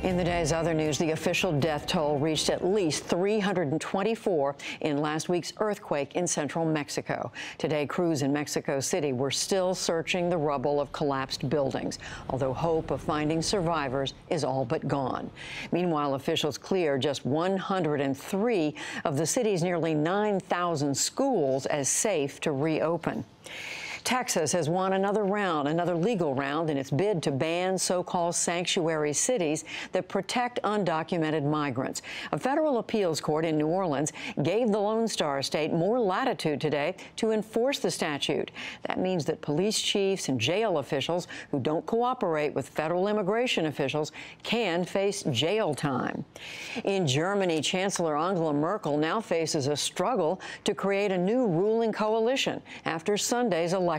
In the day's other news, the official death toll reached at least 324 in last week's earthquake in central Mexico. Today, crews in Mexico City were still searching the rubble of collapsed buildings, although hope of finding survivors is all but gone. Meanwhile, officials clear just 103 of the city's nearly 9,000 schools as safe to reopen. Texas has won another legal round in its bid to ban so-called sanctuary cities that protect undocumented migrants. A federal appeals court in New Orleans gave the Lone Star State more latitude today to enforce the statute. That means that police chiefs and jail officials who don't cooperate with federal immigration officials can face jail time. In Germany, Chancellor Angela Merkel now faces a struggle to create a new ruling coalition after Sunday's election.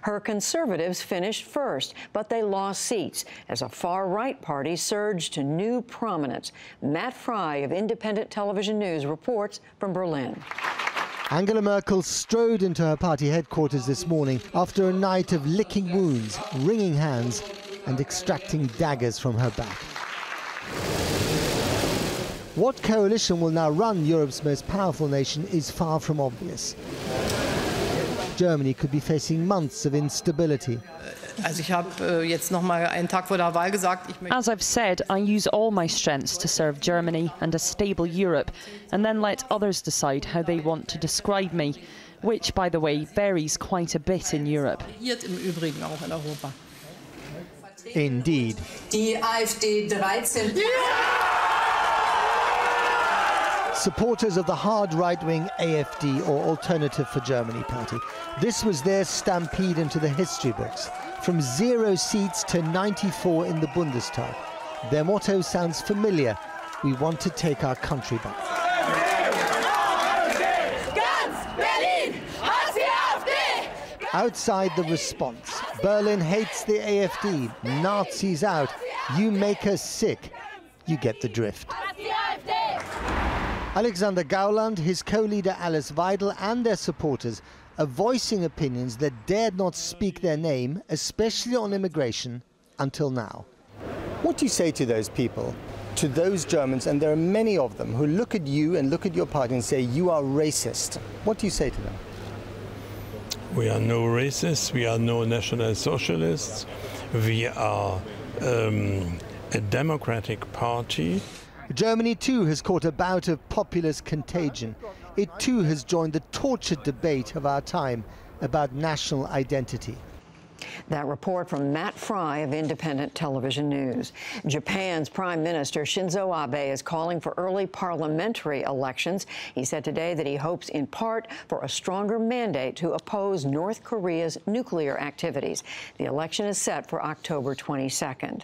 Her conservatives finished first, but they lost seats as a far-right party surged to new prominence. Matt Fry of Independent Television News reports from Berlin. Angela Merkel strode into her party headquarters this morning after a night of licking wounds, wringing hands, and extracting daggers from her back. What coalition will now run Europe's most powerful nation is far from obvious. Germany could be facing months of instability. As I've said, I use all my strengths to serve Germany and a stable Europe, and then let others decide how they want to describe me, which, by the way, varies quite a bit in Europe. Indeed. Supporters of the hard right-wing AfD, or Alternative for Germany party. This was their stampede into the history books, from 0 seats to 94 in the Bundestag. Their motto sounds familiar: we want to take our country back. Outside, the response. Berlin hates the AfD. Nazis out. You make us sick. You get the drift. Alexander Gauland, his co-leader Alice Weidel and their supporters are voicing opinions that dared not speak their name, especially on immigration, until now. What do you say to those people, to those Germans, and there are many of them, who look at you and look at your party and say you are racist? What do you say to them? We are no racists, we are no National Socialists, we are a democratic party. Germany too has caught a bout of populist contagion. It too has joined the tortured debate of our time about national identity. That report from Matt Fry of Independent Television News. Japan's Prime Minister Shinzo Abe is calling for early parliamentary elections. He said today that he hopes in part for a stronger mandate to oppose North Korea's nuclear activities. The election is set for October 22nd.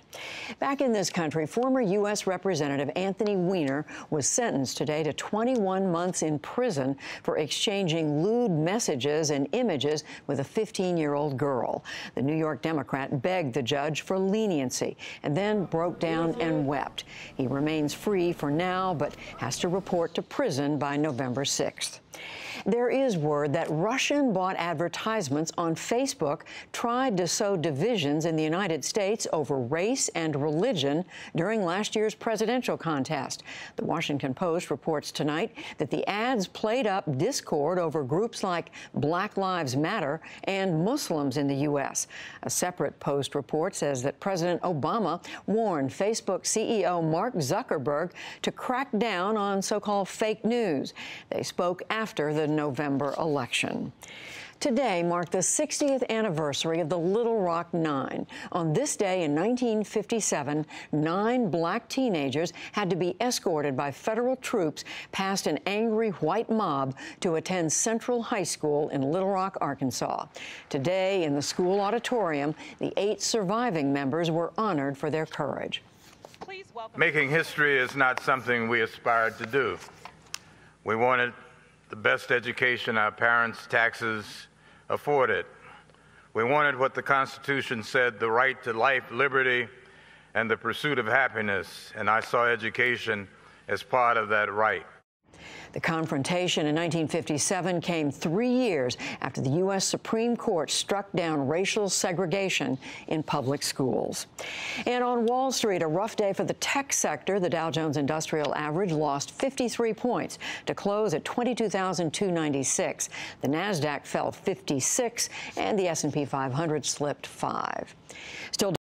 Back in this country, former U.S. Representative Anthony Weiner was sentenced today to 21 months in prison for exchanging lewd messages and images with a 15-year-old girl. The New York Democrat begged the judge for leniency and then broke down and wept. He remains free for now, but has to report to prison by November 6th. There is word that Russian-bought advertisements on Facebook tried to sow divisions in the United States over race and religion during last year's presidential contest. The Washington Post reports tonight that the ads played up discord over groups like Black Lives Matter and Muslims in the U.S. A separate Post report says that President Obama warned Facebook CEO Mark Zuckerberg to crack down on so-called fake news. They spoke after the November election. Today marked the 60th anniversary of the Little Rock Nine. On this day in 1957, 9 black teenagers had to be escorted by federal troops past an angry white mob to attend Central High School in Little Rock, Arkansas. Today, in the school auditorium, the 8 surviving members were honored for their courage. Making history is not something we aspired to do. We wanted the best education our parents' taxes afforded. We wanted what the Constitution said, the right to life, liberty, and the pursuit of happiness, and I saw education as part of that right. The confrontation in 1957 came 3 years after the U.S. Supreme Court struck down racial segregation in public schools. And on Wall Street, a rough day for the tech sector. The Dow Jones Industrial Average lost 53 points to close at 22,296. The Nasdaq fell 56, and the S&P 500 slipped 5. Still